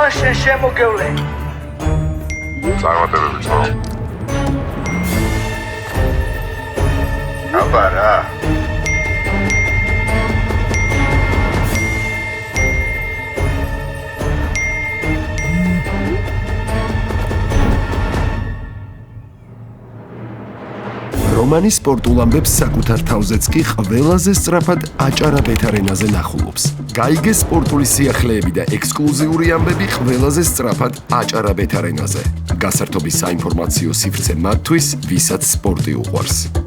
მან შენ შემოგევლე. წარმატებები ხო? აბა რა. რომანი სპორტულ ამბებს საკუთარ თავზეც კი ყველაზე სწრაფად აჭარა ბეთ-არენაზე ნახულობს. გაიგე სპორტული სიახლეები და ექსკლუზიური ამბები ყველაზე სწრაფად აჭარა ბეთ-არენაზე. გასართობი საინფორმაციო სივრცე მათთვის, ვისაც სპორტი უყვარს.